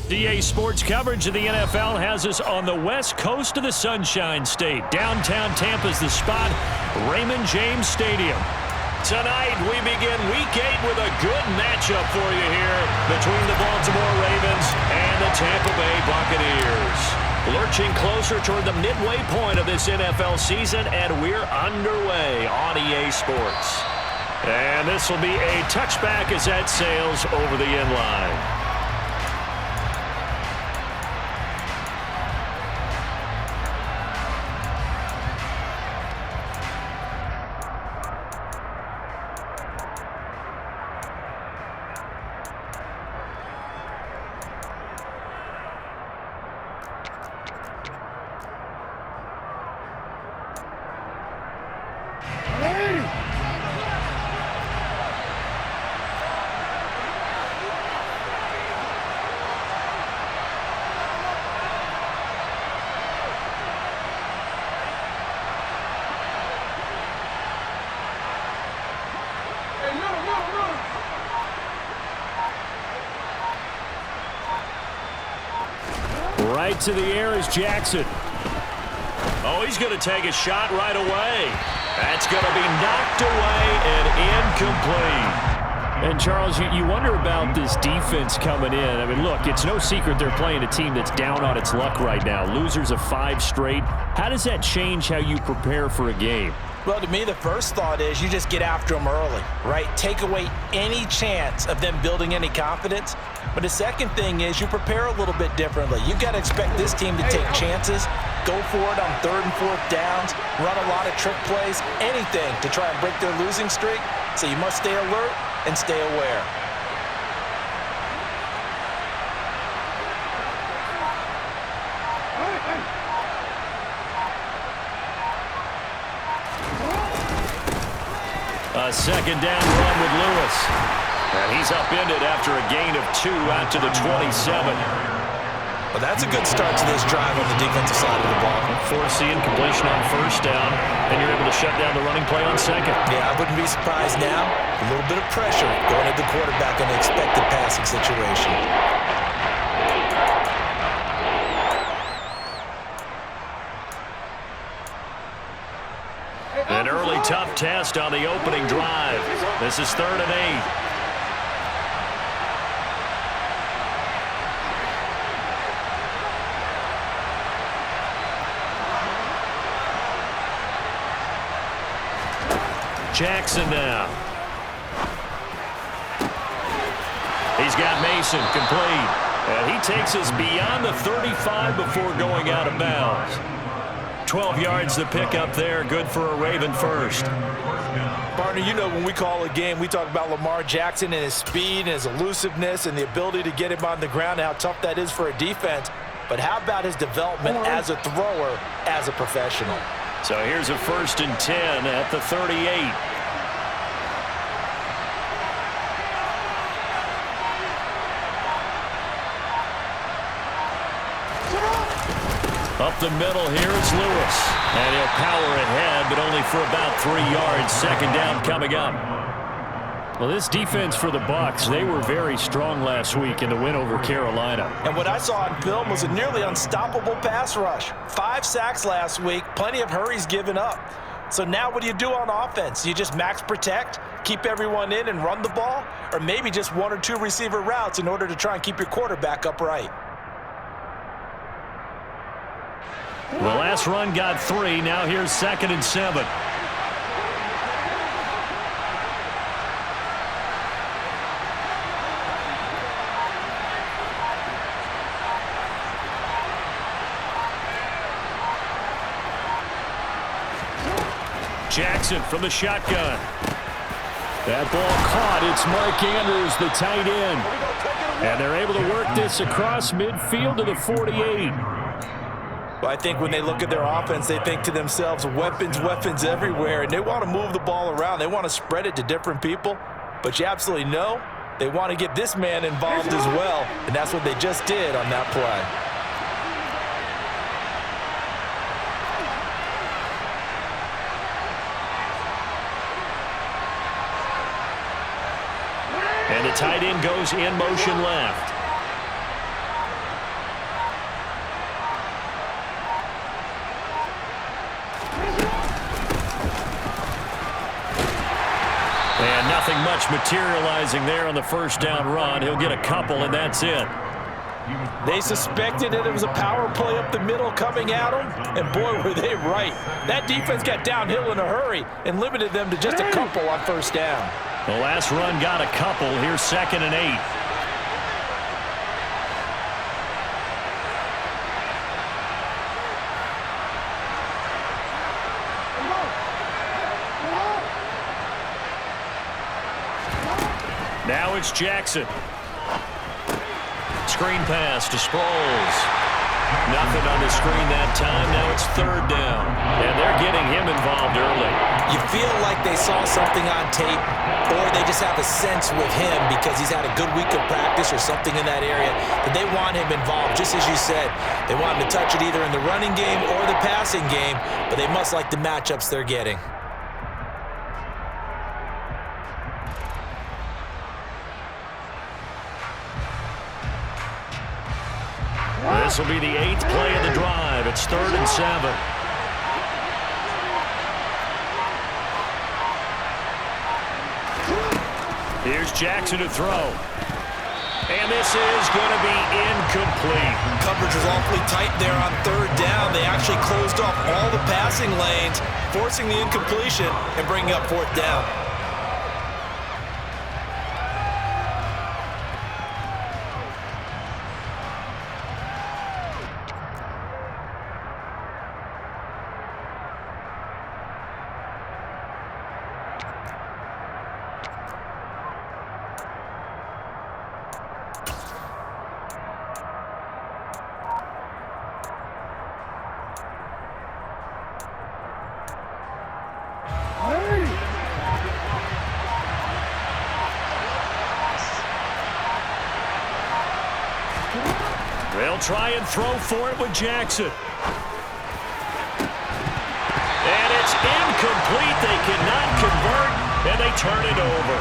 DA Sports coverage of the NFL has us on the west coast of the Sunshine State. Downtown Tampa's the spot, Raymond James Stadium. Tonight, we begin Week 8 with a good matchup for you here between the Baltimore Ravens and the Tampa Bay Buccaneers. Lurching closer toward the midway point of this NFL season, and we're underway on EA Sports. And this will be a touchback as that sails over the end line. Right to the air is Jackson. Oh, he's going to take a shot right away. That's going to be knocked away and incomplete. And, Charles, you wonder about this defense coming in. I mean, look, it's no secret they're playing a team that's down on its luck right now. Losers of 5 straight. How does that change how you prepare for a game? Well, to me, the first thought is you just get after them early, right? Take away any chance of them building any confidence. But the second thing is you prepare a little bit differently. You've got to expect this team to take chances, go for it on 3rd and 4th downs, run a lot of trick plays, anything to try and break their losing streak. So you must stay alert and stay aware. A second down run with Lewis. And he's upended after a gain of 2 out to the 27. Well, that's a good start to this drive on the defensive side of the ball. Forcing completion on 1st down, and you're able to shut down the running play on 2nd. Yeah, I wouldn't be surprised now. A little bit of pressure going at the quarterback in the expected passing situation. An early tough test on the opening drive. This is 3rd and 8. Jackson now. He's got Mason complete. And he takes us beyond the 35 before going out of bounds. 12 yards to pick up there. Good for a Raven first. Partner, you know when we call a game, we talk about Lamar Jackson and his speed and his elusiveness and the ability to get him on the ground and how tough that is for a defense. But how about his development as a thrower, as a professional? So here's a 1st and 10 at the 38. Up the middle here is Lewis. And he'll power ahead, but only for about 3 yards. 2nd down coming up. Well, this defense for the Bucs, they were very strong last week in the win over Carolina. And what I saw on film was a nearly unstoppable pass rush. 5 sacks last week, plenty of hurries given up. So now what do you do on offense? You just max protect, keep everyone in and run the ball? Or maybe just 1 or 2 receiver routes in order to try and keep your quarterback upright? The last run got 3. Now here's 2nd and 7. Jackson from the shotgun. That ball caught. It's Mark Andrews, the tight end. And they're able to work this across midfield to the 48. Well, I think when they look at their offense, they think to themselves, weapons, weapons everywhere, and they want to move the ball around. They want to spread it to different people. But you absolutely know they want to get this man involved as well, and that's what they just did on that play. And the tight end goes in motion left. much materializing there on the first down run. He'll get a couple, and that's it. They suspected that it was a power play up the middle coming at them, and boy, were they right. That defense got downhill in a hurry and limited them to just a couple on first down. The last run got a couple. Here's 2nd and 8. Now it's Jackson. Screen pass to Sproles. Nothing on the screen that time. Now it's 3rd down. And they're getting him involved early. You feel like they saw something on tape, or they just have a sense with him because he's had a good week of practice or something in that area that they want him involved. Just as you said, they want him to touch it either in the running game or the passing game, but they must like the matchups they're getting. This will be the 8th play of the drive. It's 3rd and 7. Here's Jackson to throw. And this is going to be incomplete. Coverage was awfully tight there on 3rd down. They actually closed off all the passing lanes, forcing the incompletion and bringing up 4th down. They'll try and throw for it with Jackson. And it's incomplete. They cannot convert, and they turn it over.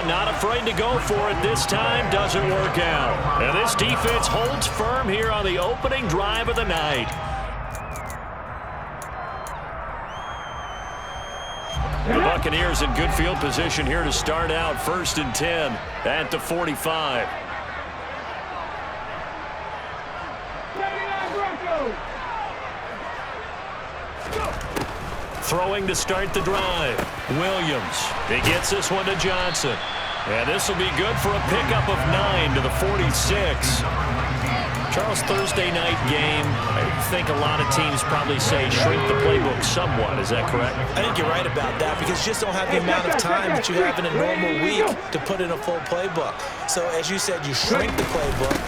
Not afraid to go for it this time. Doesn't work out. And this defense holds firm here on the opening drive of the night. The Buccaneers in good field position here to start out. 1st and 10 at the 45. Throwing to start the drive. Williams. He gets this one to Johnson. And this will be good for a pickup of 9 to the 46. Charles, Thursday night game, I think a lot of teams probably say shrink the playbook somewhat. Is that correct? I think you're right about that because you just don't have the amount of time that you have in a normal week to put in a full playbook. So as you said, you shrink the playbook,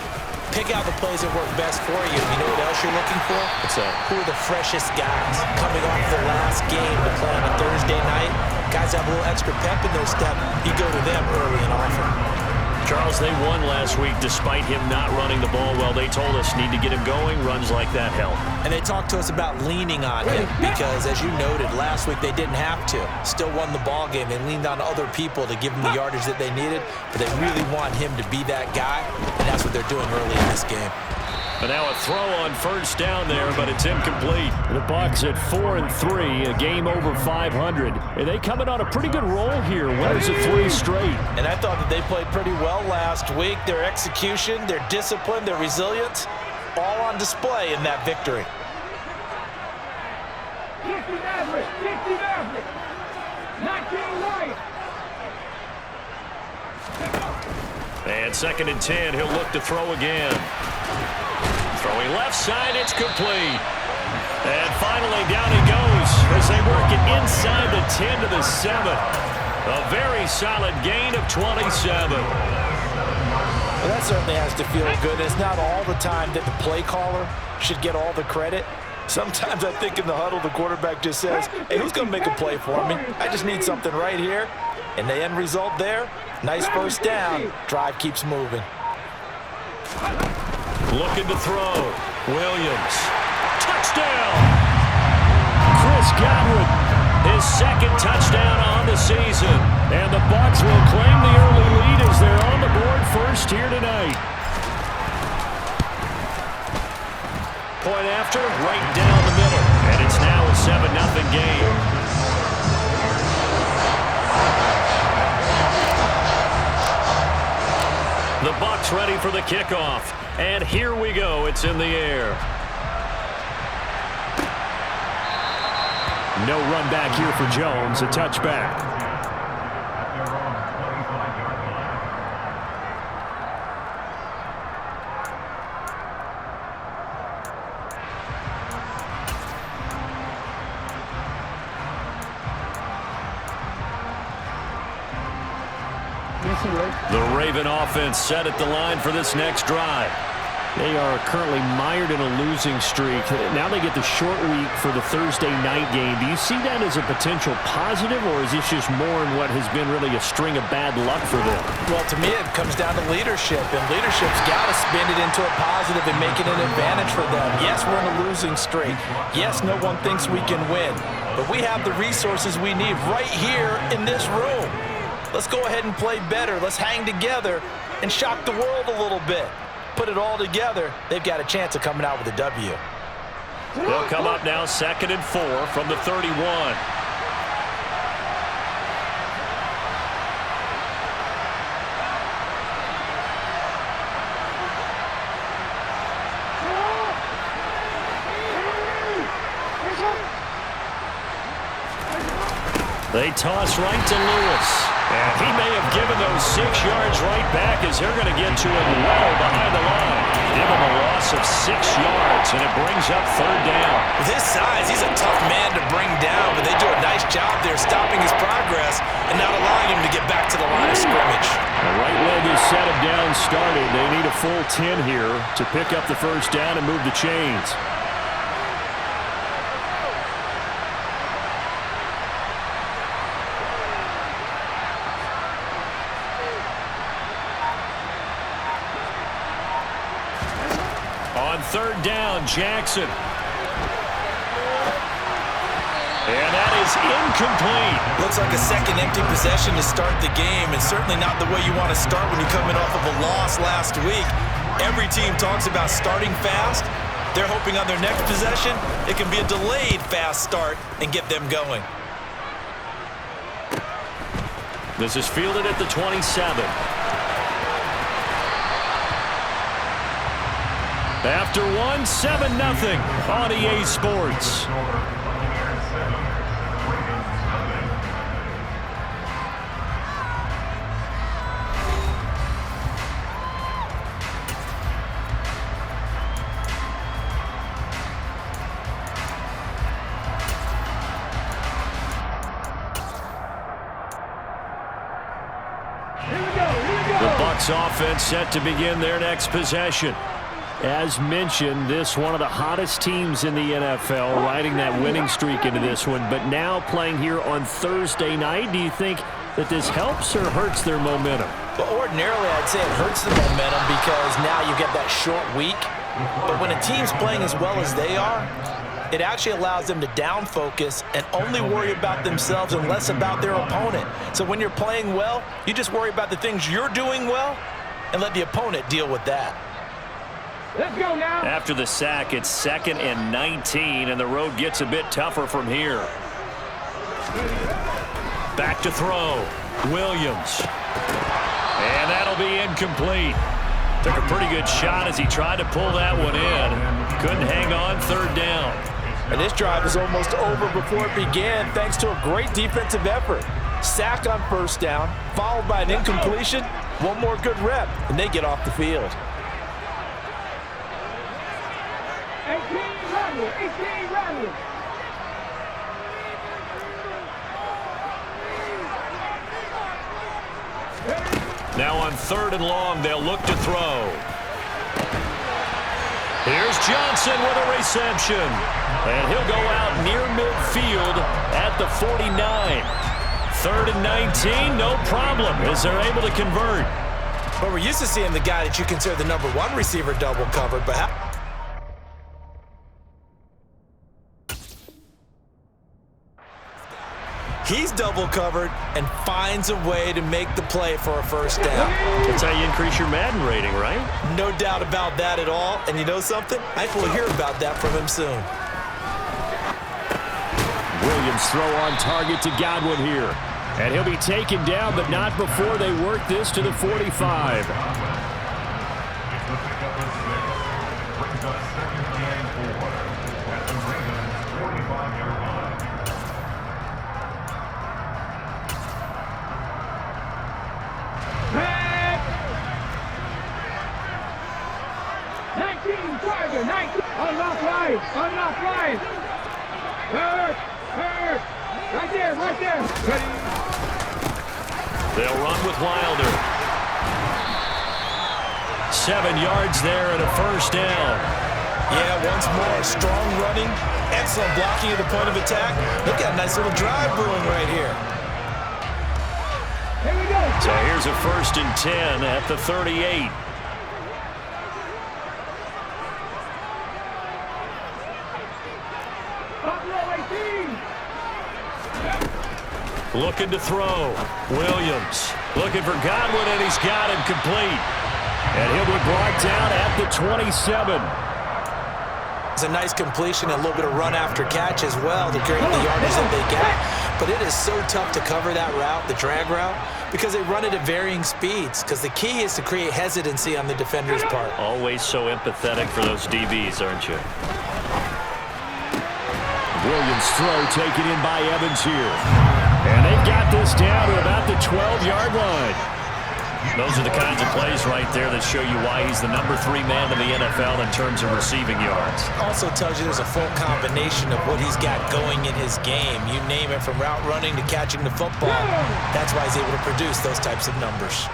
pick out the plays that work best for you. You know what else you're looking for? What's that? Who are the freshest guys coming off the last game to play on a Thursday night? Guys have a little extra pep in their step. You go to them early and often. Charles, they won last week despite him not running the ball well. They told us need to get him going. Runs like that help. And they talked to us about leaning on him because, as you noted, last week they didn't have to. Still won the ball game. They leaned on other people to give them the yardage that they needed, but they really want him to be that guy, and that's what they're doing early in this game. But now a throw on first down there, but it's incomplete. The Bucs at 4-3, a game over 500. And they coming on a pretty good roll here. Winners of 3 straight. And I thought that they played pretty well last week. Their execution, their discipline, their resilience, all on display in that victory. And 2nd and 10, he'll look to throw again. Throwing left side, it's complete. And finally down he goes as they work it inside the 10 to the 7. A very solid gain of 27. Well, that certainly has to feel good. It's not all the time that the play caller should get all the credit. Sometimes I think in the huddle, the quarterback just says, hey, who's going to make a play for me? I just need something right here. And the end result there, nice first down. Drive keeps moving. Looking to throw. Williams. Touchdown! Chris Godwin, his 2nd touchdown on the season. And the Bucs will claim the early lead as they're on the board first here tonight. Point after, right down the middle. And it's now a 7-0 game. The Bucs ready for the kickoff. And here we go. It's in the air. No run back here for Jones. A touchback. The Raven offense set at the line for this next drive. They are currently mired in a losing streak. Now they get the short week for the Thursday night game. Do you see that as a potential positive, or is this just more in what has been really a string of bad luck for them? Well, to me, it comes down to leadership, and leadership's got to spin it into a positive and make it an advantage for them. Yes, we're in a losing streak. Yes, no one thinks we can win, but we have the resources we need right here in this room. Let's go ahead and play better. Let's hang together and shock the world a little bit. Put it all together, they've got a chance of coming out with a W. They'll come up now 2nd and 4 from the 31. They toss right to Lewis. And he may have given those 6 yards right back as they're going to get to him well behind the line. Give him a loss of 6 yards, and it brings up 3rd down. With his size, he's a tough man to bring down, but they do a nice job there stopping his progress and not allowing him to get back to the line of scrimmage. The right leg is set him down started. They need a full 10 here to pick up the first down and move the chains. On 3rd down, Jackson. And that is incomplete. Looks like a second empty possession to start the game, and certainly not the way you want to start when you're coming off of a loss last week. Every team talks about starting fast. They're hoping on their next possession, it can be a delayed fast start and get them going. This is fielded at the 27. After 7-0 on EA Sports. The Bucs offense set to begin their next possession. As mentioned, this one of the hottest teams in the NFL, riding that winning streak into this one, but now playing here on Thursday night. Do you think that this helps or hurts their momentum? But ordinarily, I'd say it hurts the momentum because now you get that short week. But when a team's playing as well as they are, it actually allows them to down focus and only worry about themselves and less about their opponent. So when you're playing well, you just worry about the things you're doing well and let the opponent deal with that. Let's go now. After the sack, it's 2nd and 19, and the road gets a bit tougher from here. Back to throw. Williams. And that'll be incomplete. Took a pretty good shot as he tried to pull that one in. Couldn't hang on, 3rd down. And this drive is almost over before it began thanks to a great defensive effort. Sack on 1st down, followed by an incompletion. One more good rep, and they get off the field. 18 runners. Now on 3rd and long, they'll look to throw. Here's Johnson with a reception. And he'll go out near midfield at the 49. 3rd and 19, no problem, as they're able to convert. But we're used to seeing the guy that you consider the #1 receiver double covered, but he's double covered and finds a way to make the play for a 1st down. That's how you increase your Madden rating, right? No doubt about that at all. And you know something? I think we'll hear about that from him soon. Williams throw on target to Godwin here. And he'll be taken down, but not before they work this to the 45. Unlock line. Hurt. Right there. Ready. They'll run with Wilder. 7 yards there and a 1st down. Yeah, once more, strong running, excellent blocking at the point of attack. Look at a nice little drive brewing right here. Here we go. So here's a 1st and 10 at the 38. Looking to throw. Williams looking for Godwin, and he's got him complete. And he'll be brought down at the 27. It's a nice completion and a little bit of run after catch as well to create the yardage that they got. But it is so tough to cover that route, the drag route, because they run it at varying speeds. Because the key is to create hesitancy on the defender's part. Always so empathetic for those DBs, aren't you? Williams' throw taken in by Evans here. And they've got this down to about the 12-yard line. Those are the kinds of plays right there that show you why he's the #3 man in the NFL in terms of receiving yards. Also tells you there's a full combination of what he's got going in his game. You name it, from route running to catching the football. That's why he's able to produce those types of numbers.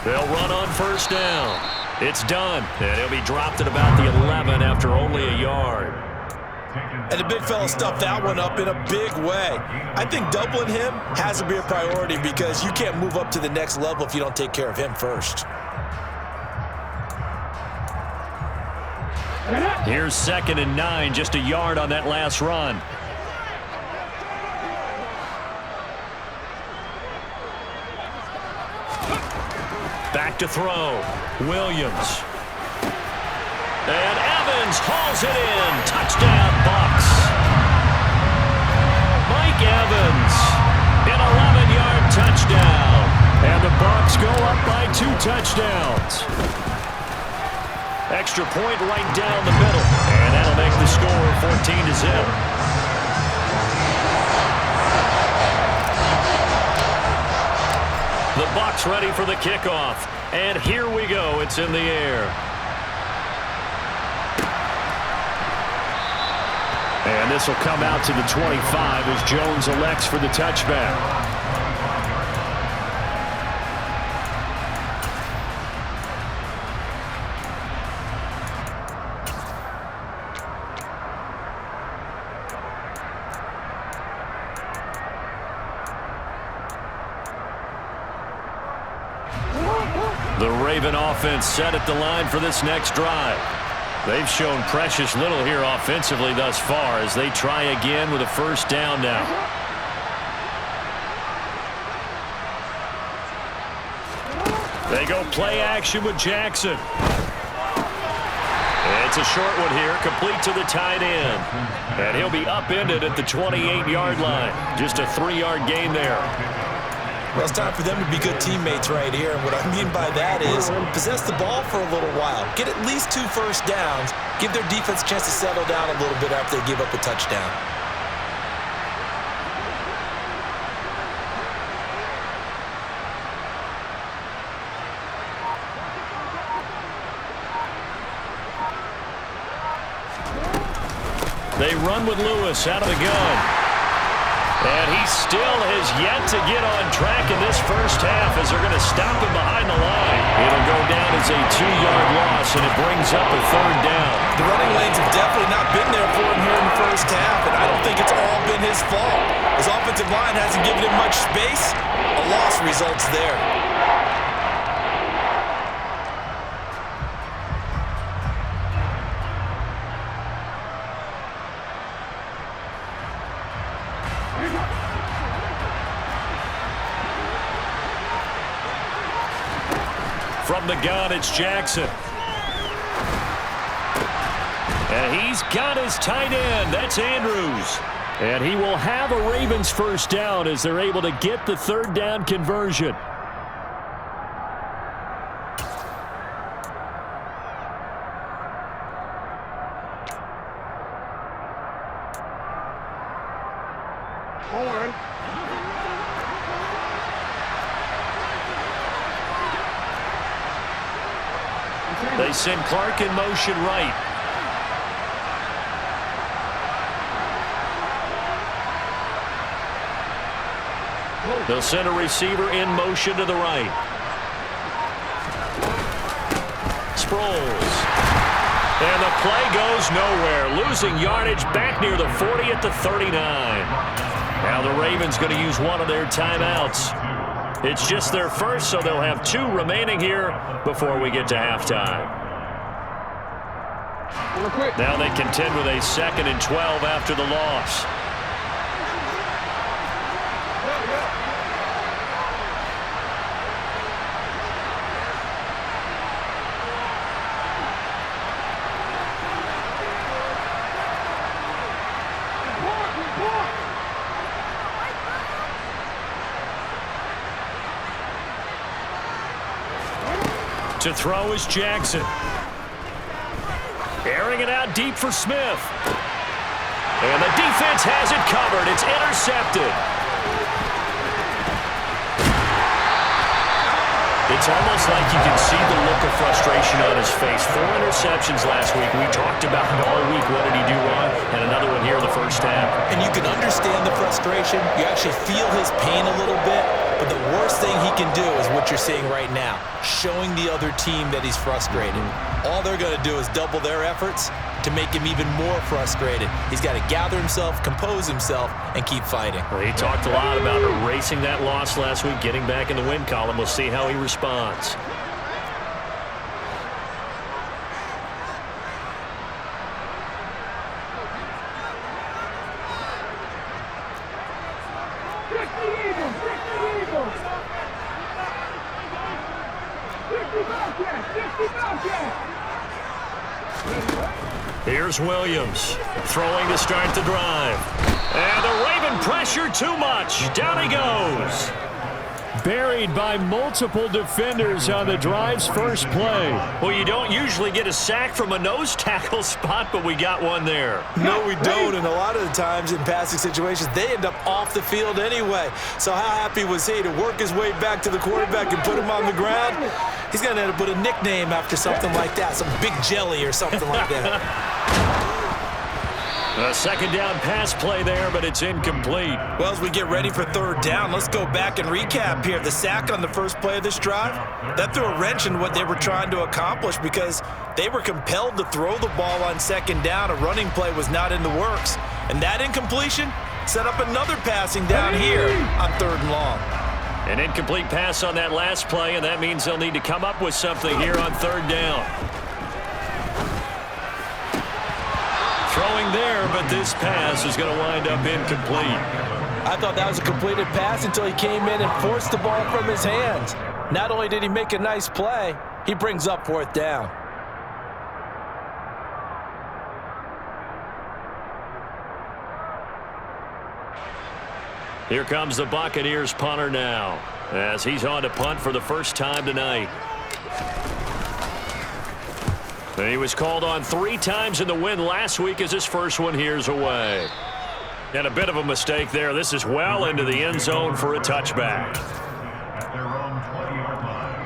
They'll run on 1st down. It's done, and he'll be dropped at about the 11 after only a yard. And the big fella stuffed that one up in a big way. I think doubling him has to be a priority because you can't move up to the next level if you don't take care of him first. Here's 2nd and 9, just a yard on that last run. Back to throw. Williams. And Evans hauls it in. Touchdown, Bucs. Mike Evans, an 11-yard touchdown. And the Bucs go up by 2 touchdowns. Extra point right down the middle. And that'll make the score 14-0. The Bucs ready for the kickoff. And here we go. It's in the air. And this will come out to the 25 as Jones elects for the touchback. The Raven offense set at the line for this next drive. They've shown precious little here offensively thus far as they try again with a first down now. They go play action with Jackson. It's a short one here, complete to the tight end. And he'll be upended at the 28-yard line. Just a 3-yard gain there. Well, it's time for them to be good teammates right here. And what I mean by that is possess the ball for a little while. Get at least 2 first downs. Give their defense a chance to settle down a little bit after they give up a touchdown. They run with Lewis out of the gun. And he still has yet to get on track in this first half as they're going to stop him behind the line. It'll go down as a 2-yard loss, and it brings up a 3rd down. The running lanes have definitely not been there for him here in the first half, and I don't think it's all been his fault. His offensive line hasn't given him much space. A loss results there. From the gun, it's Jackson. And he's got his tight end. That's Andrews. And he will have a Ravens first down as they're able to get the 3rd down conversion. They send Clark in motion right. They'll send a receiver in motion to the right. Sproles. And the play goes nowhere. Losing yardage back near the 40 at the 39. Now the Ravens going to use one of their timeouts. It's just their first, so they'll have 2 remaining here before we get to halftime. Now they contend with a 2nd and 12 after the loss. To throw is Jackson. Airing it out deep for Smith. And the defense has it covered. It's intercepted. It's almost like you can see the look of frustration on his face. 4 interceptions last week. We talked about it all week. What did he do wrong? And another one here in the first half. And you can understand the frustration. You actually feel his pain a little bit. But the worst thing he can do is what you're seeing right now, showing the other team that he's frustrated. All they're going to do is double their efforts to make him even more frustrated. He's got to gather himself, compose himself, and keep fighting. Well, he talked a lot about erasing that loss last week, getting back in the win column. We'll see how he responds. Here's Williams throwing to start the drive. And the Raven pressure too much. Down he goes. Buried by multiple defenders on the drive's first play. Well, you don't usually get a sack from a nose tackle spot, but we got one there. No, we don't, and a lot of the times in passing situations, they end up off the field anyway. So how happy was he to work his way back to the quarterback and put him on the ground? He's going to end up with a nickname after something like that, some Big Jelly or something like that. A 2nd down pass play there, but it's incomplete. Well, as we get ready for 3rd down, let's go back and recap here. The sack on the first play of this drive, that threw a wrench in what they were trying to accomplish because they were compelled to throw the ball on 2nd down. A running play was not in the works. And that incompletion set up another passing down here on 3rd and long. An incomplete pass on that last play, and that means they'll need to come up with something here on third down. Throwing there, but this pass is going to wind up incomplete. I thought that was a completed pass until he came in and forced the ball from his hands. Not only did he make a nice play, he brings up fourth down. Here comes the Buccaneers punter now, as he's on to punt for the first time tonight. And he was called on 3 times in the win last week as his first one here's away. And a bit of a mistake there. This is well into the end zone for a touchback. At their own 20-yard line.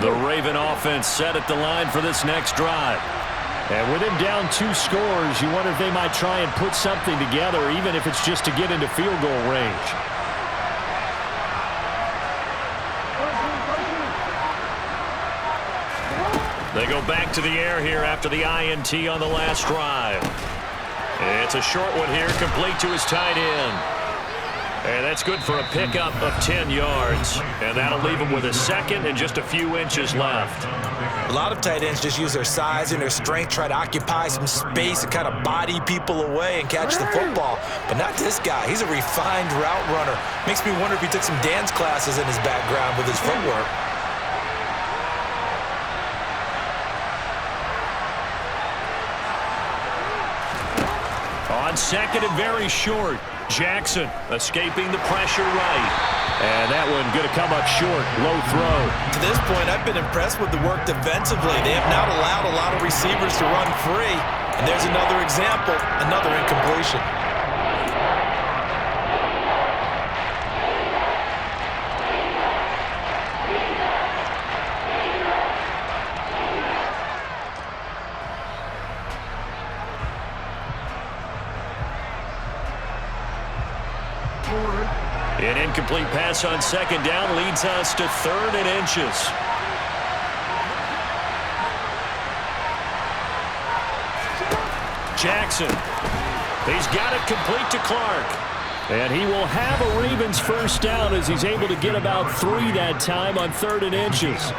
The Raven offense set at the line for this next drive. And with him down 2 scores, you wonder if they might try and put something together, even if it's just to get into field goal range. They go back to the air here after the INT on the last drive. It's a short one here, complete to his tight end. And that's good for a pickup of 10 yards. And that'll leave him with a second and just a few inches left. A lot of tight ends just use their size and their strength, try to occupy some space and kind of body people away and catch the football. But not this guy. He's a refined route runner. Makes me wonder if he took some dance classes in his background with his footwork. On second and very short. Jackson escaping the pressure right. And that one going to come up short. Low throw. To this point, I've been impressed with the work defensively. They have not allowed a lot of receivers to run free. And there's another example, another incompletion. An incomplete pass on second down leads us to 3rd and inches. Jackson. He's got it complete to Clark. And he will have a Ravens first down as he's able to get about 3 that time on 3rd and inches.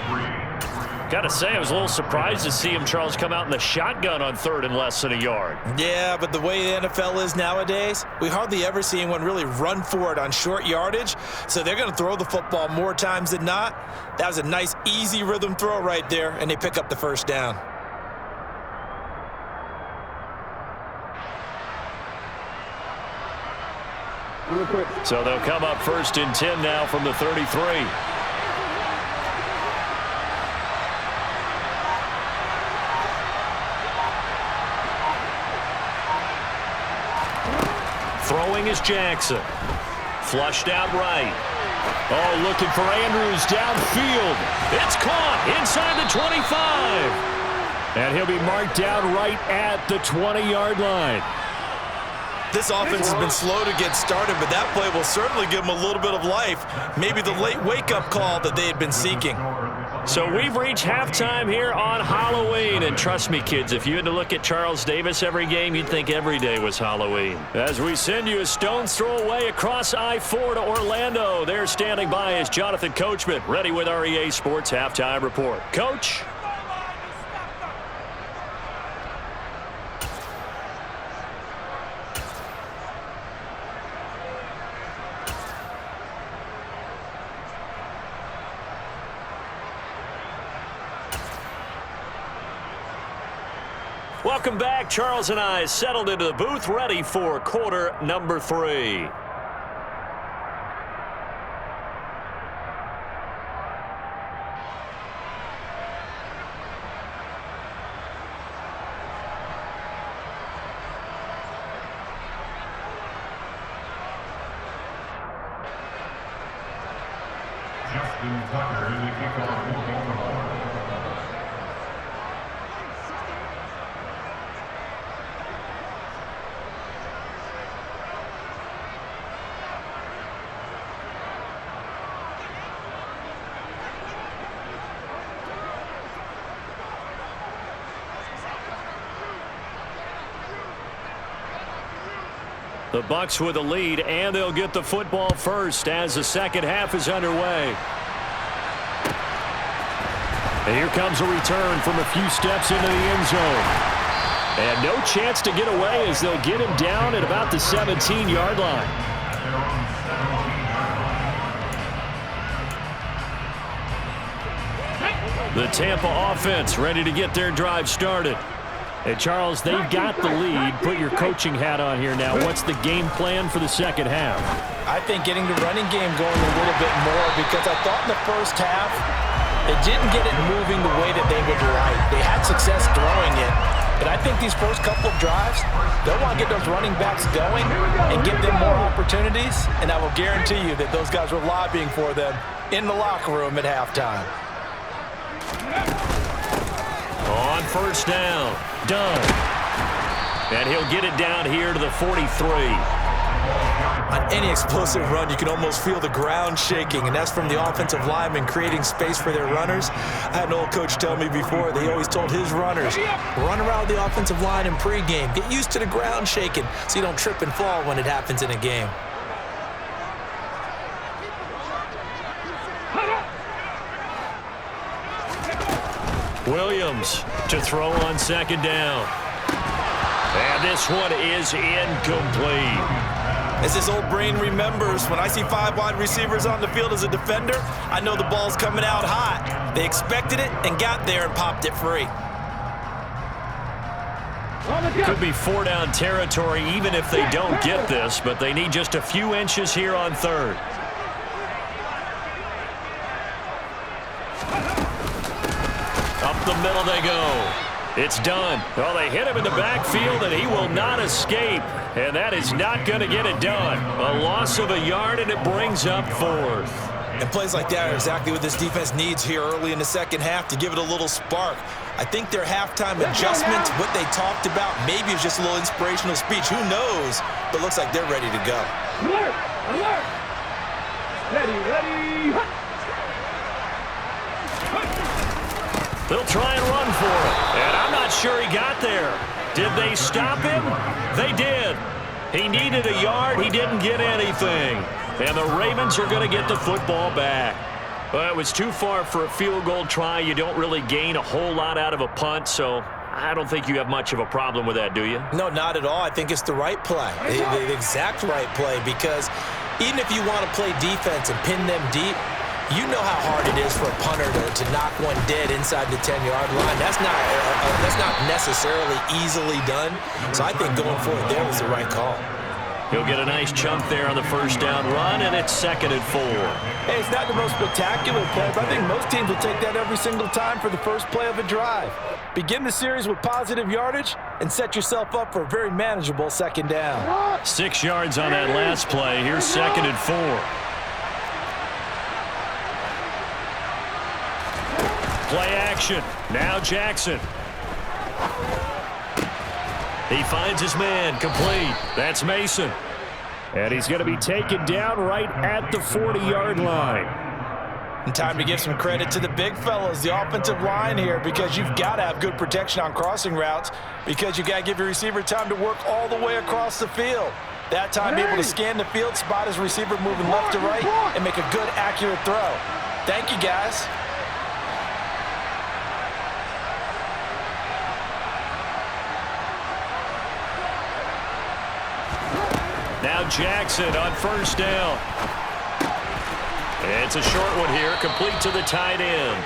Got to say, I was a little surprised to see him, Charles, come out in the shotgun on 3rd and less than a yard. Yeah, but the way the NFL is nowadays, we hardly ever see anyone really run for it on short yardage. So they're going to throw the football more times than not. That was a nice, easy rhythm throw right there, and they pick up the first down. So they'll come up 1st and 10 now from the 33. Throwing is Jackson. Flushed out right. Oh, looking for Andrews downfield. It's caught inside the 25. And he'll be marked down right at the 20-yard line. This offense has been slow to get started, but that play will certainly give them a little bit of life. Maybe the late wake-up call that they had been seeking. So we've reached halftime here on Halloween. And trust me, kids, if you had to look at Charles Davis every game, you'd think every day was Halloween. As we send you a stone's throw away across I-4 to Orlando. There standing by is Jonathan Coachman, ready with our EA Sports Halftime Report. Coach? Welcome back. Charles and I settled into the booth, ready for quarter number 3. Justin Tucker in the kickoff for Baltimore. The Bucs with a lead, and they'll get the football first as the second half is underway. And here comes a return from a few steps into the end zone. And no chance to get away as they'll get him down at about the 17-yard line. The Tampa offense ready to get their drive started. And Charles, they've got the lead. Put your coaching hat on here now. What's the game plan for the second half? I think getting the running game going a little bit more, because I thought in the first half they didn't get it moving the way that they would like. They had success throwing it, but I think these first couple of drives, they'll want to get those running backs going and give them more opportunities, and I will guarantee you that those guys were lobbying for them in the locker room at halftime. On first down, done. And he'll get it down here to the 43. On any explosive run, you can almost feel the ground shaking, and that's from the offensive linemen creating space for their runners. I had an old coach tell me before, they always told his runners, run around the offensive line in pregame. Get used to the ground shaking so you don't trip and fall when it happens in a game. Williams to throw on second down. And this one is incomplete. As this old brain remembers, when I see 5 wide receivers on the field as a defender, I know the ball's coming out hot. They expected it and got there and popped it free. Could be 4-down territory even if they don't get this, but they need just a few inches here on third. Up the middle they go. It's done. Well, they hit him in the backfield, and he will not escape. And that is not going to get it done. A loss of a yard, and it brings up fourth. And plays like that are exactly what this defense needs here early in the second half to give it a little spark. I think their halftime adjustments, what they talked about, maybe it's just a little inspirational speech. Who knows? But looks like they're ready to go. Alert! Alert! Ready, ready! They'll try and run for it. And I'm not sure he got there. Did they stop him? They did. He needed a yard. He didn't get anything. And the Ravens are going to get the football back. Well, it was too far for a field goal try. You don't really gain a whole lot out of a punt, so I don't think you have much of a problem with that, do you? No, not at all. I think it's the right play, the exact right play, because even if you want to play defense and pin them deep, you know how hard it is for a punter to knock one dead inside the 10-yard line. That's not necessarily easily done. So I think going for it there was the right call. He'll get a nice chunk there on the first down run, and it's 2nd and 4. Hey, it's not the most spectacular play, but I think most teams will take that every single time for the first play of a drive. Begin the series with positive yardage and set yourself up for a very manageable second down. 6 yards on that last play. Here's 2nd and 4. Play action. Now Jackson. He finds his man. Complete. That's Mason. And he's going to be taken down right at the 40-yard line. And time to give some credit to the big fellas, the offensive line here, because you've got to have good protection on crossing routes, because you've got to give your receiver time to work all the way across the field. That time, be able to scan the field, spot his receiver moving left to right, and make a good, accurate throw. Thank you, guys. Now Jackson on first down. It's a short one here, complete to the tight end.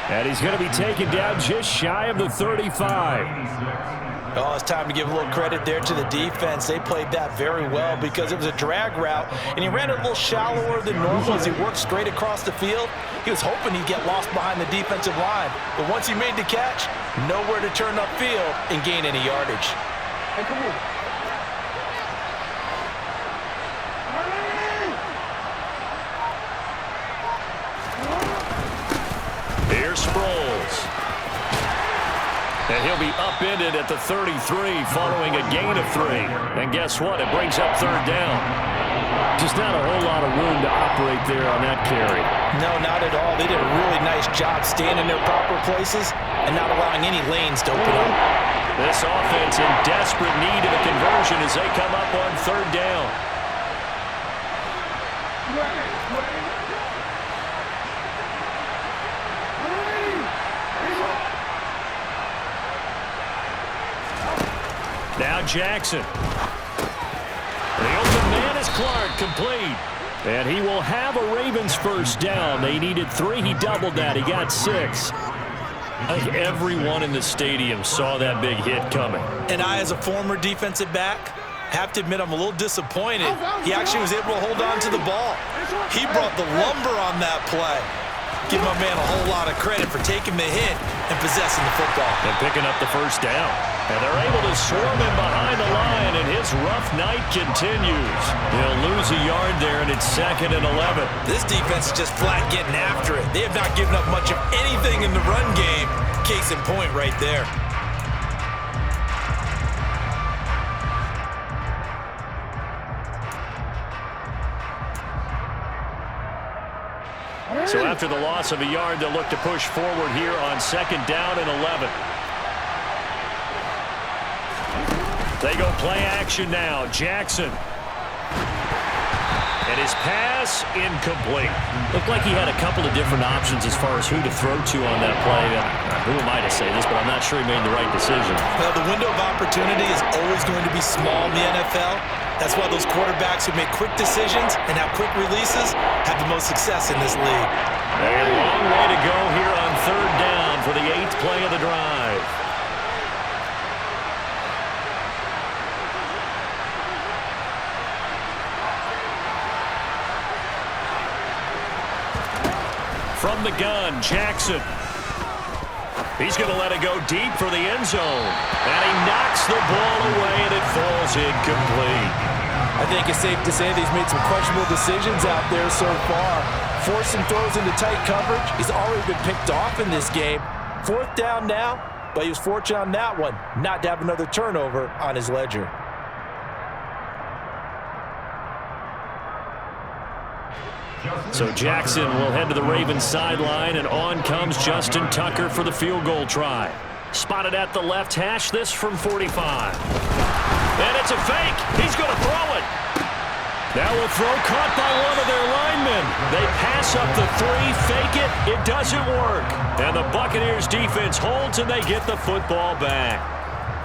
And he's going to be taken down just shy of the 35. Oh, it's time to give a little credit there to the defense. They played that very well because it was a drag route, and he ran it a little shallower than normal as he worked straight across the field. He was hoping he'd get lost behind the defensive line, but once he made the catch, nowhere to turn upfield and gain any yardage. Hey, come on. Here's Sproles. And he'll be upended at the 33 following a gain of 3. And guess what? It brings up 3rd down. Just not a whole lot of room to operate there on that carry. No, not at all. They did a really nice job staying in their proper places and not allowing any lanes to open up. This offense in desperate need of a conversion as they come up on third down. Now Jackson. The open man is Clark, complete. And he will have a Ravens first down. They needed 3. He doubled that. He got 6. I think everyone in the stadium saw that big hit coming. And I, as a former defensive back, have to admit I'm a little disappointed. He actually was able to hold on to the ball. He brought the lumber on that play. Give my man a whole lot of credit for taking the hit and possessing the football. And picking up the first down. And they're able to swarm him behind the line, and his rough night continues. He'll lose a yard there, and it's 2nd and 11. This defense is just flat getting after it. They have not given up much of anything in the run game. Case in point right there. So after the loss of a yard, they'll look to push forward here on 2nd down and 11. They go play action now. Jackson. And his pass incomplete. Looked like he had a couple of different options as far as who to throw to on that play. Who am I to say this, but I'm not sure he made the right decision. Well, the window of opportunity is always going to be small in the NFL. That's why those quarterbacks who make quick decisions and have quick releases have the most success in this league. A long way to go here on 3rd down for the 8th play of the drive. From the gun, Jackson. He's going to let it go deep for the end zone. And he knocks the ball away, and it falls incomplete. I think it's safe to say that he's made some questionable decisions out there so far. Forcing throws into tight coverage. He's already been picked off in this game. 4th down now, but he was fortunate on that one not to have another turnover on his ledger. So Jackson will head to the Ravens sideline, and on comes Justin Tucker for the field goal try. Spotted at the left hash, this from 45. And it's a fake. He's going to throw it. Now a throw caught by one of their linemen. They pass up the 3, fake it. It doesn't work. And the Buccaneers defense holds, and they get the football back.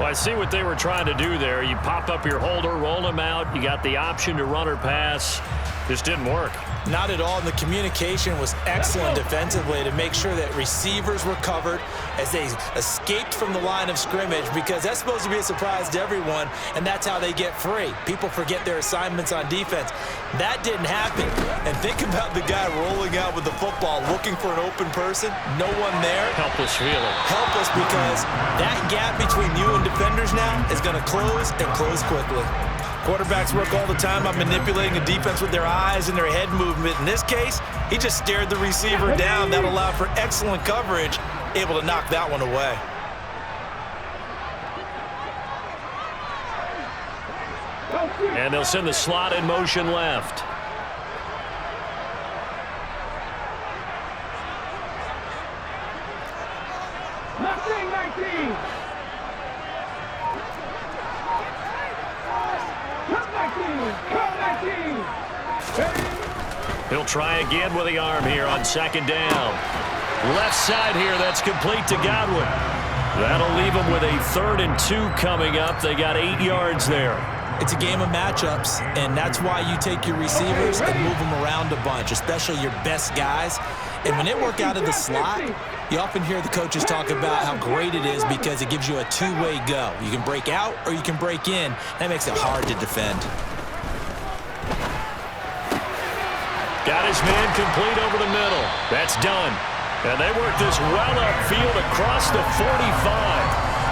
Well, I see what they were trying to do there. You pop up your holder, roll him out. You got the option to run or pass. Just didn't work. Not at all, and the communication was excellent defensively to make sure that receivers were covered as they escaped from the line of scrimmage, because that's supposed to be a surprise to everyone, and that's how they get free. People forget their assignments on defense. That didn't happen. And think about the guy rolling out with the football, looking for an open person, no one there. Helpless feeling. Helpless, because that gap between you and defenders now is going to close and close quickly. Quarterbacks work all the time on manipulating the defense with their eyes and their head movement. In this case, he just stared the receiver down. That allowed for excellent coverage, able to knock that one away. And they'll send the slot in motion left. He'll try again with the arm here on 2nd down. Left side here, that's complete to Godwin. That'll leave him with a 3rd and 2 coming up. They got 8 yards there. It's a game of matchups, and that's why you take your receivers and move them around a bunch, especially your best guys. And when they work out of the slot, you often hear the coaches talk about how great it is because it gives you a two-way go. You can break out or you can break in. That makes it hard to defend. Got his man complete over the middle. That's done. And they work this well upfield across the 45.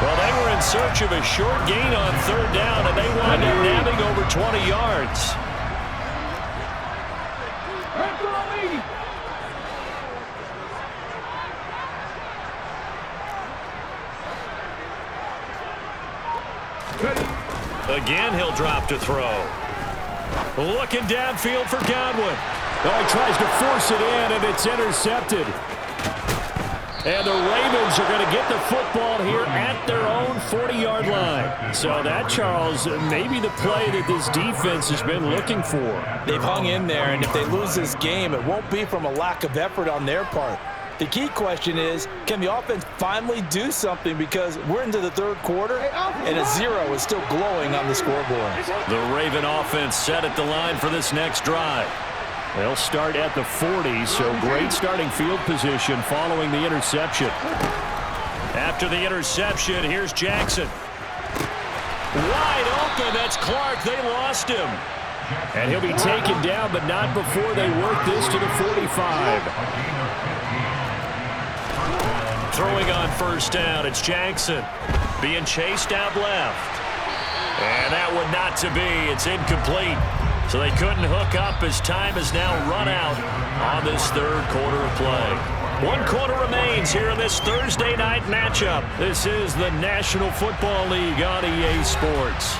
Well, they were in search of a short gain on 3rd down, and they wind up nabbing over 20 yards. Again, he'll drop to throw. Looking downfield for Godwin. Oh, he tries to force it in, and it's intercepted. And the Ravens are going to get the football here at their own 40-yard line. So that, Charles, may be the play that this defense has been looking for. They've hung in there, and if they lose this game, it won't be from a lack of effort on their part. The key question is, can the offense finally do something, because we're into the third quarter, and a 0 is still glowing on the scoreboard. The Raven offense set at the line for this next drive. They'll start at the 40, so great starting field position following the interception. After the interception, here's Jackson. Wide open, that's Clark. They lost him. And he'll be taken down, but not before they work this to the 45. Throwing on first down, it's Jackson. Being chased out left. And that one not to be. It's incomplete. So they couldn't hook up as time has now run out on this third quarter of play. 1 quarter remains here in this Thursday night matchup. This is the National Football League on EA Sports.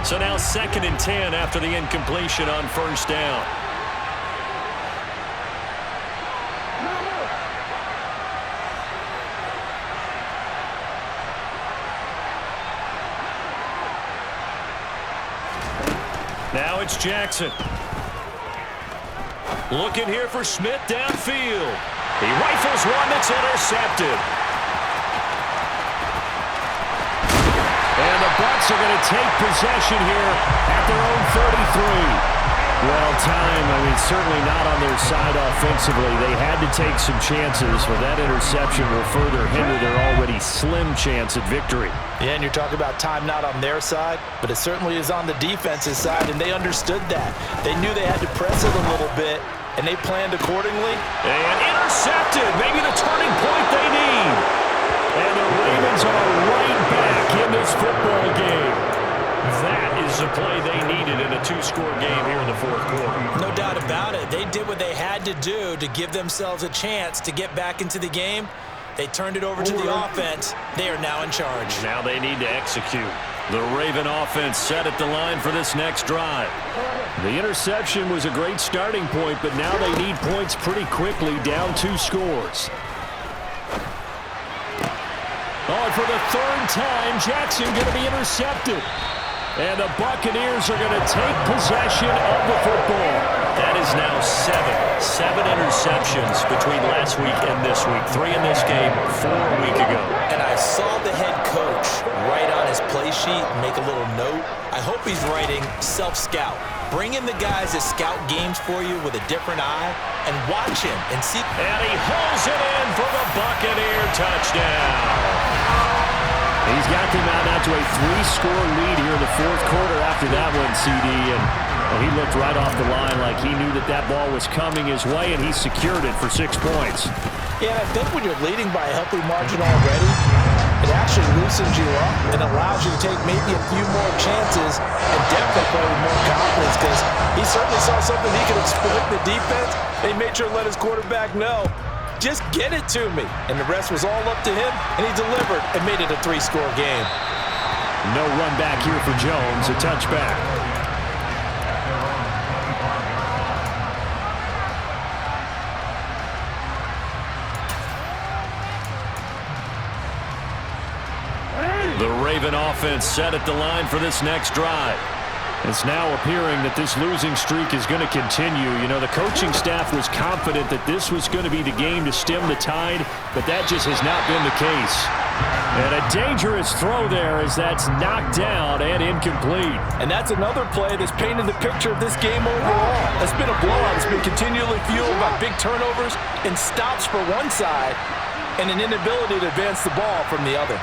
So now 2nd and 10 after the incompletion on first down. Now it's Jackson. Looking here for Smith downfield. He rifles one that's intercepted. And the Bucs are going to take possession here at their own 33. Well, time, certainly not on their side offensively. They had to take some chances, but that interception will further hinder their already slim chance at victory. Yeah, and you're talking about time not on their side, but it certainly is on the defense's side, and they understood that. They knew they had to press it a little bit, and they planned accordingly. And intercepted, maybe the turning point they need. And the Ravens are right back in this football game. That is the play they needed in a 2-score game here in the fourth quarter. No doubt about it. They did what they had to do to give themselves a chance to get back into the game. They turned it over to the offense. They are now in charge. Now they need to execute. The Raven offense set at the line for this next drive. The interception was a great starting point, but now they need points pretty quickly, down 2 scores. Oh, and for the 3rd time, Jackson going to be intercepted. And the Buccaneers are going to take possession of the football. That is now 7 interceptions between last week and this week. 3 in this game, 4 a week ago. And I saw the head coach write on his play sheet and make a little note. I hope he's writing self-scout. Bring in the guys that scout games for you with a different eye and watch him and see. And he hauls it in for the Buccaneer touchdown. He's got them out now to a 3-score lead here in the fourth quarter after that one, CD. And he looked right off the line like he knew that ball was coming his way, and he secured it for 6 points. Yeah, I think when you're leading by a healthy margin already, it actually loosens you up and allows you to take maybe a few more chances and definitely play with more confidence, because he certainly saw something he could exploit in the defense. They made sure to let his quarterback know, just get it to me. And the rest was all up to him, and he delivered and made it a 3-score game. No run back here for Jones, a touchback. The Raven offense set at the line for this next drive. It's now appearing that this losing streak is going to continue. You know, the coaching staff was confident that this was going to be the game to stem the tide, but that just has not been the case. And a dangerous throw there as that's knocked down and incomplete. And that's another play that's painted the picture of this game overall. It's been a blowout. It's been continually fueled by big turnovers and stops for one side and an inability to advance the ball from the other.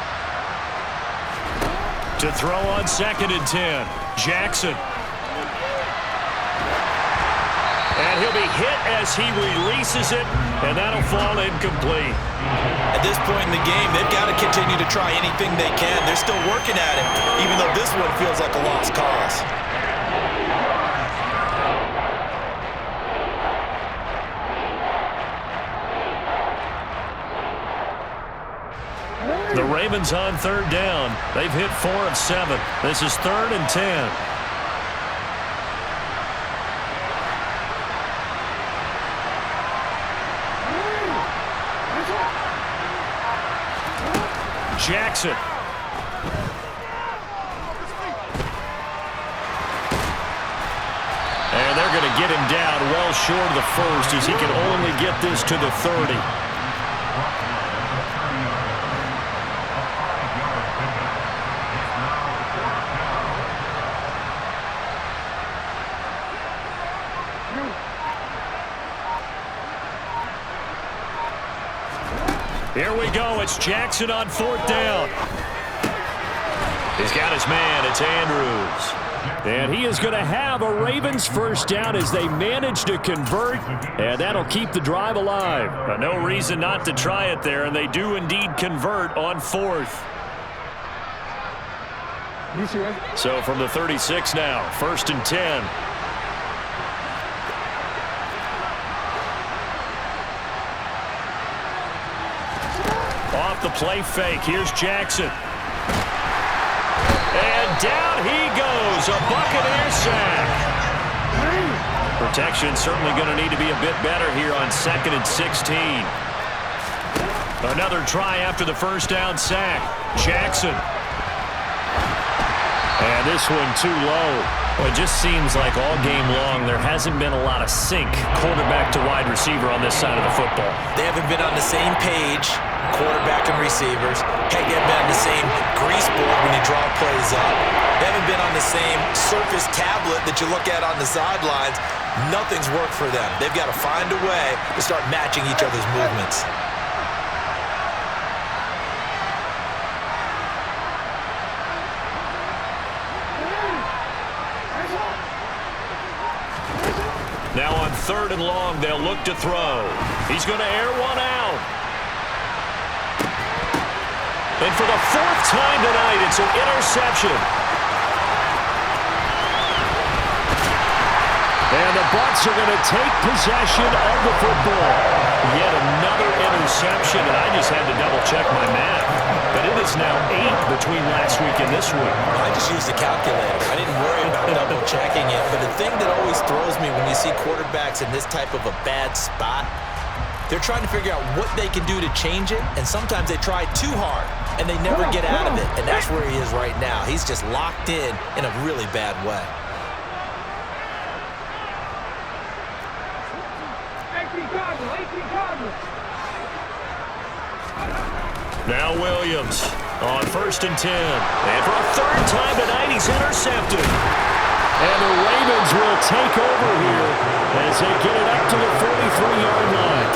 To throw on 2nd and 10, Jackson. And he'll be hit as he releases it, and that'll fall incomplete. At this point in the game, they've got to continue to try anything they can. They're still working at it, even though this one feels like a lost cause. The Ravens on 3rd down. They've hit 4 of 7. This is 3rd and 10. Jackson. And they're going to get him down well short of the first as he can only get this to the 30. Here we go. It's Jackson on 4th down. He's got his man. It's Andrews. And he is going to have a Ravens first down as they manage to convert. And that'll keep the drive alive. No reason not to try it there. And they do indeed convert on 4th. So from the 36 now, 1st and 10. Off the play fake. Here's Jackson. And down he goes. A Buccaneer sack. Protection certainly going to need to be a bit better here on 2nd and 16. Another try after the first down sack. Jackson. And this one too low. Well, it just seems like all game long there hasn't been a lot of sync quarterback to wide receiver on this side of the football. They haven't been on the same page, quarterback and receivers. They haven't been on the same grease board when you draw plays up. They haven't been on the same surface tablet that you look at on the sidelines. Nothing's worked for them. They've got to find a way to start matching each other's movements. Now on 3rd and long, they'll look to throw. He's going to air one out. And for the 4th time tonight, it's an interception. And the Bucs are going to take possession of the football. Yet another interception, and I just had to double-check my math. But it is now 8 between last week and this week. I just used the calculator. I didn't worry about double-checking it. But the thing that always throws me when you see quarterbacks in this type of a bad spot, they're trying to figure out what they can do to change it, and sometimes they try too hard, and they never get out of it. And that's where he is right now. He's just locked in a really bad way. Now Williams on 1st and 10. And for a 3rd time tonight, he's intercepted. And the Ravens will take over here as they get it up to the 43-yard line.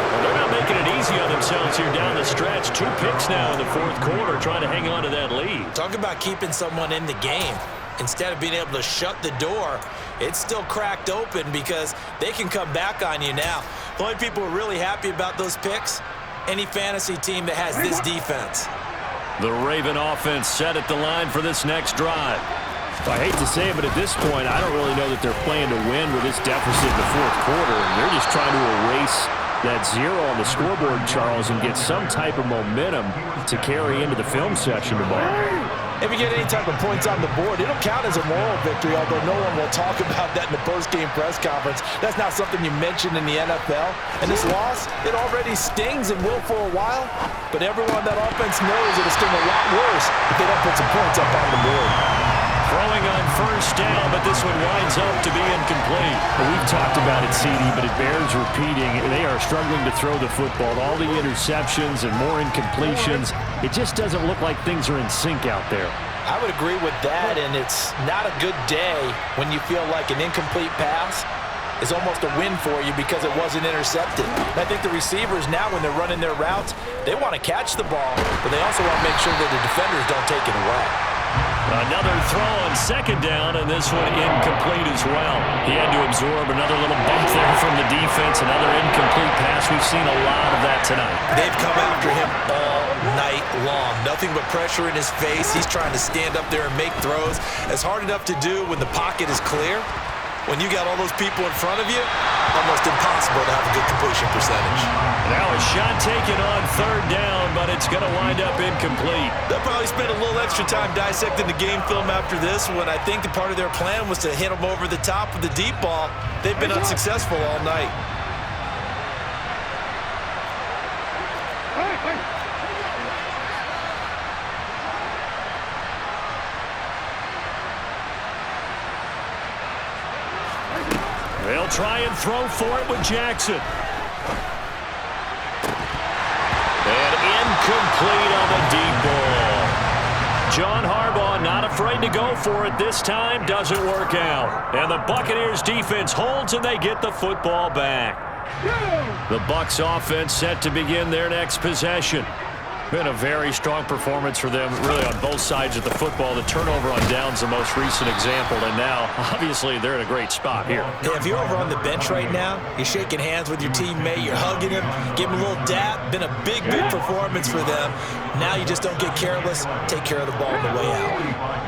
Well, they're not making it easy on themselves here down the stretch. 2 picks now in the 4th quarter trying to hang on to that lead. Talk about keeping someone in the game. Instead of being able to shut the door, it's still cracked open because they can come back on you now. The only people who are really happy about those picks, any fantasy team that has this defense. The Raven offense set at the line for this next drive. I hate to say it, but at this point, I don't really know that they're playing to win with this deficit in the 4th quarter. They're just trying to erase that 0 on the scoreboard, Charles, and get some type of momentum to carry into the film session tomorrow. If you get any type of points on the board, it'll count as a moral victory, although no one will talk about that in the post-game press conference. That's not something you mentioned in the NFL. And this loss, it already stings and will for a while, but everyone on that offense knows it'll sting a lot worse if they don't put some points up on the board. Throwing on 1st down, but this one winds up to be incomplete. Well, we've talked about it, CD, but it bears repeating. They are struggling to throw the football. All the interceptions and more incompletions. It just doesn't look like things are in sync out there. I would agree with that, and it's not a good day when you feel like an incomplete pass is almost a win for you because it wasn't intercepted. And I think the receivers now, when they're running their routes, they want to catch the ball, but they also want to make sure that the defenders don't take it away. Another throw on 2nd down, and this one incomplete as well. He had to absorb another little bump there from the defense, another incomplete pass. We've seen a lot of that tonight. They've come after him all night long. Nothing but pressure in his face. He's trying to stand up there and make throws. It's hard enough to do when the pocket is clear. When you got all those people in front of you, almost impossible to have a good completion percentage. Now a shot taken on 3rd down, but it's going to wind up incomplete. They'll probably spend a little extra time dissecting the game film after this one. I think the part of their plan was to hit them over the top with the deep ball. They've been unsuccessful all night. They'll try and throw for it with Jackson. And incomplete on the deep ball. John Harbaugh not afraid to go for it this time. Doesn't work out. And the Buccaneers defense holds and they get the football back. The Bucs offense set to begin their next possession. Been a very strong performance for them, really, on both sides of the football. The turnover on downs the most recent example, and now, obviously, they're in a great spot here. Yeah, if you're over on the bench right now, you're shaking hands with your teammate, you're hugging him, give him a little dap. Been a big performance for them. Now you just don't get careless. Take care of the ball on the way out.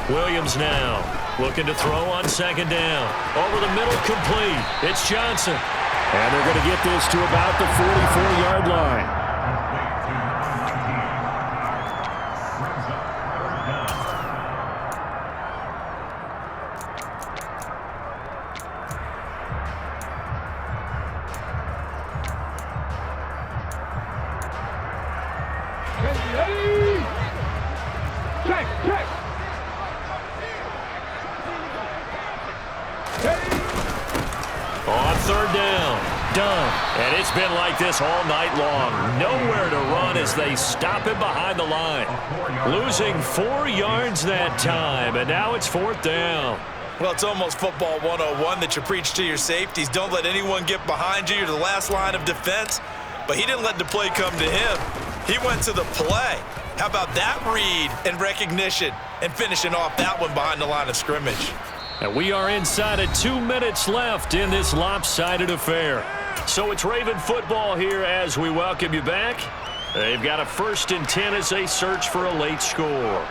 Williams now looking to throw on second down. Over the middle, complete. It's Johnson. And they're going to get this to about the 44-yard line. On third down, done. And it's been like this all night long. Nowhere to run as they stop him behind the line. Losing 4 yards that time, and now it's fourth down. Well, it's almost football 101 that you preach to your safeties. Don't let anyone get behind you. You're the last line of defense. But he didn't let the play come to him. He went to the play. How about that read and recognition and finishing off that one behind the line of scrimmage? And we are inside of 2 minutes left in this lopsided affair. So it's Raven football here as we welcome you back. They've got a 1st and 10 as they search for a late score.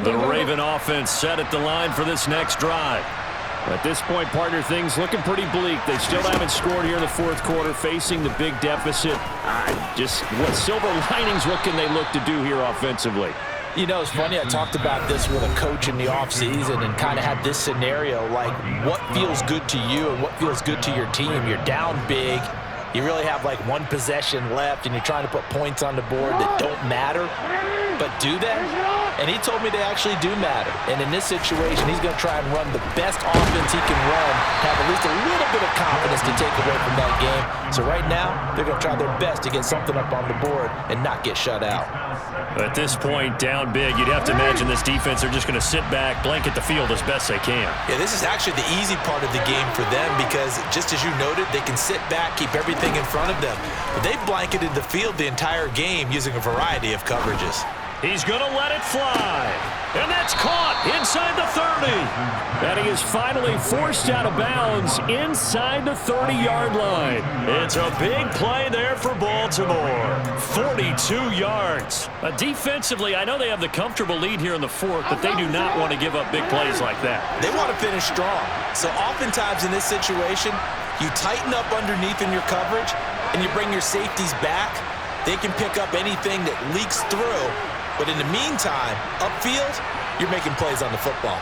The Raven offense set at the line for this next drive. At this point, partner, things looking pretty bleak. They still haven't scored here in the fourth quarter, facing the big deficit. Just what silver linings, what can they look to do here offensively? You know, it's funny, I talked about this with a coach in the offseason and kind of had this scenario, like what feels good to you and what feels good to your team. You're down big. You really have like 1 possession left, and you're trying to put points on the board that don't matter. But do they? And he told me they actually do matter. And in this situation, he's going to try and run the best offense he can run, have at least a little bit of confidence to take away from that game. So right now, they're going to try their best to get something up on the board and not get shut out. At this point, down big, you'd have to imagine this defense, they're just going to sit back, blanket the field as best they can. Yeah, this is actually the easy part of the game for them because, just as you noted, they can sit back, keep everything in front of them. But they've blanketed the field the entire game using a variety of coverages. He's going to let it fly. And that's caught inside the 30. And he is finally forced out of bounds inside the 30-yard line. It's a big play there for Baltimore. 42 yards. Defensively, I know they have the comfortable lead here in the fourth, but they do not want to give up big plays like that. They want to finish strong. So oftentimes in this situation, you tighten up underneath in your coverage, and you bring your safeties back. They can pick up anything that leaks through. But in the meantime, upfield, you're making plays on the football.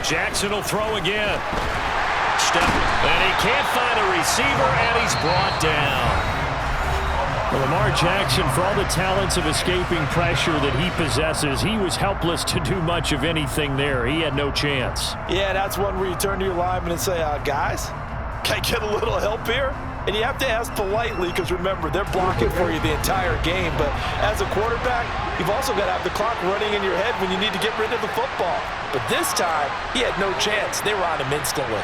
Jackson will throw again. Step, and he can't find a receiver, and he's brought down. Well, Lamar Jackson, for all the talents of escaping pressure that he possesses, he was helpless to do much of anything there. He had no chance. Yeah, that's one where you turn to your lineman and say, guys, can I get a little help here? And you have to ask politely because, remember, they're blocking for you the entire game. But as a quarterback, you've also got to have the clock running in your head when you need to get rid of the football. But this time, he had no chance. They were on him instantly.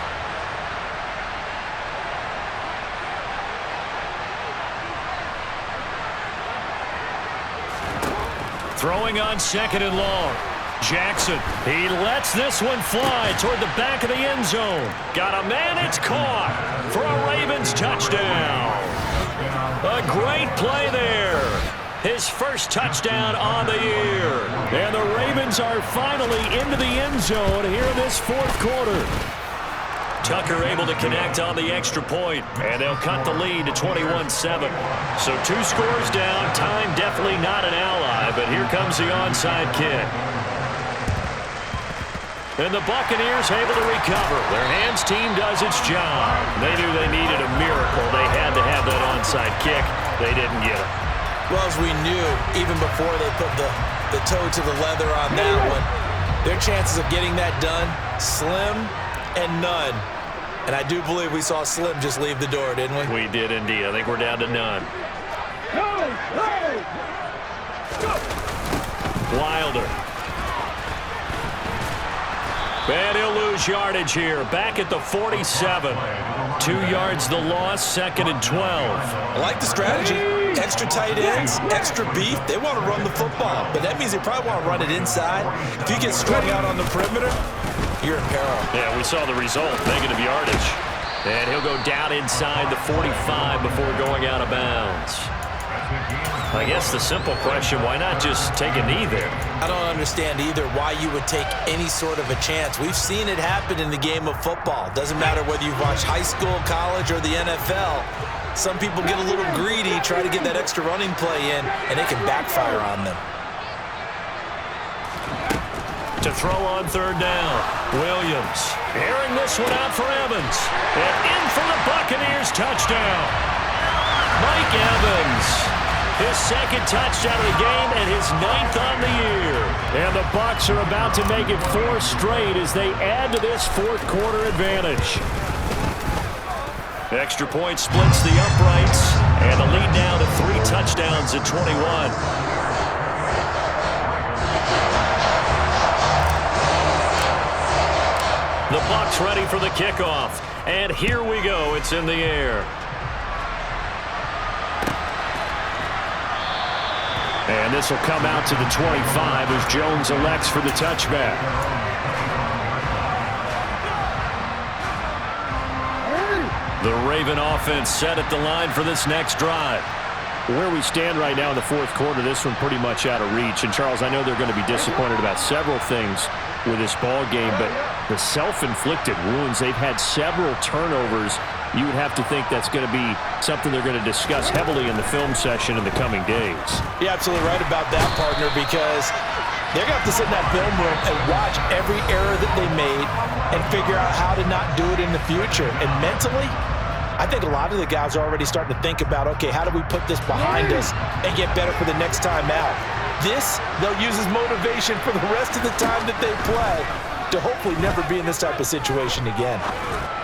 Throwing on second and long. Jackson, he lets this one fly toward the back of the end zone. Got a man, it's caught for a Ravens touchdown. A great play there. His first touchdown on the year. And the Ravens are finally into the end zone here in this fourth quarter. Tucker able to connect on the extra point, and they'll cut the lead to 21-7. So 2 scores down. Time definitely not an ally, but here comes the onside kick. And the Buccaneers able to recover. Their hands team does its job. They knew they needed a miracle. They had to have that onside kick. They didn't get it. Well, as we knew, even before they put the toe to the leather on that one, their chances of getting that done, slim and none. And I do believe we saw Slim just leave the door, didn't we? We did indeed. I think we're down to none. Wilder. And he'll lose yardage here. Back at the 47. 2 yards the loss, 2nd and 12. I like the strategy. Extra tight ends, extra beef. They want to run the football, but that means they probably want to run it inside. If you get strung out on the perimeter, you're in peril. Yeah, we saw the result, negative yardage. And he'll go down inside the 45 before going out of bounds. I guess the simple question, why not just take a knee there? I don't understand either why you would take any sort of a chance. We've seen it happen in the game of football. Doesn't matter whether you've watched high school, college, or the NFL. Some people get a little greedy, try to get that extra running play in, and it can backfire on them. To throw on 3rd down, Williams. Airing this one out for Evans. And in for the Buccaneers touchdown. Mike Evans. His 2nd touchdown of the game and his 9th on the year. And the Bucs are about to make it 4 straight as they add to this 4th quarter advantage. Extra point splits the uprights. And the lead now to 3 touchdowns at 21. The Bucs ready for the kickoff. And here we go. It's in the air. And this will come out to the 25 as Jones elects for the touchback. The Raven offense set at the line for this next drive. Where we stand right now in the 4th quarter, this one pretty much out of reach. And, Charles, I know they're going to be disappointed about several things with this ball game, but the self-inflicted wounds, they've had several turnovers. You would have to think that's going to be something they're going to discuss heavily in the film session in the coming days. You're absolutely right about that, partner, because they're going to have to sit in that film room and watch every error that they made and figure out how to not do it in the future. And mentally, I think a lot of the guys are already starting to think about, okay, how do we put this behind us and get better for the next time out? This, they'll use as motivation for the rest of the time that they play to hopefully never be in this type of situation again.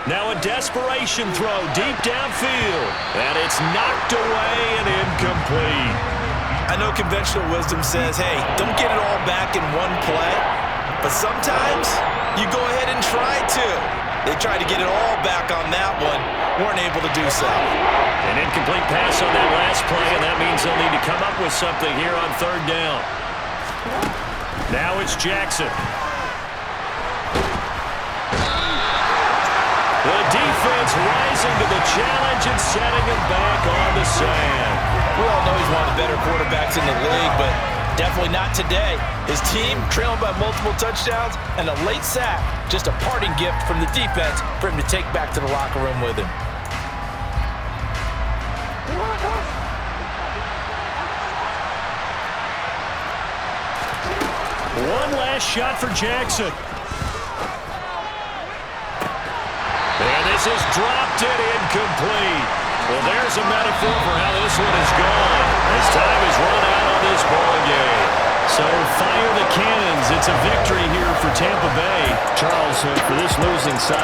Now a desperation throw deep downfield, and it's knocked away and incomplete. I know conventional wisdom says, hey, don't get it all back in one play, but sometimes you go ahead and try to. They tried to get it all back on that one, weren't able to do so. An incomplete pass on that last play, and that means they'll need to come up with something here on 3rd down. Now it's Jackson. The defense rising to the challenge and setting him back on the sand. We all know he's one of the better quarterbacks in the league, but definitely not today. His team trailing by multiple touchdowns and a late sack, just a parting gift from the defense for him to take back to the locker room with him. One last shot for Jackson. And this is dropped it incomplete. Well, there's a metaphor for how this one is gone as time is run out on this ball game. So fire the cannons. It's a victory here for Tampa Bay. Charles, for this losing side,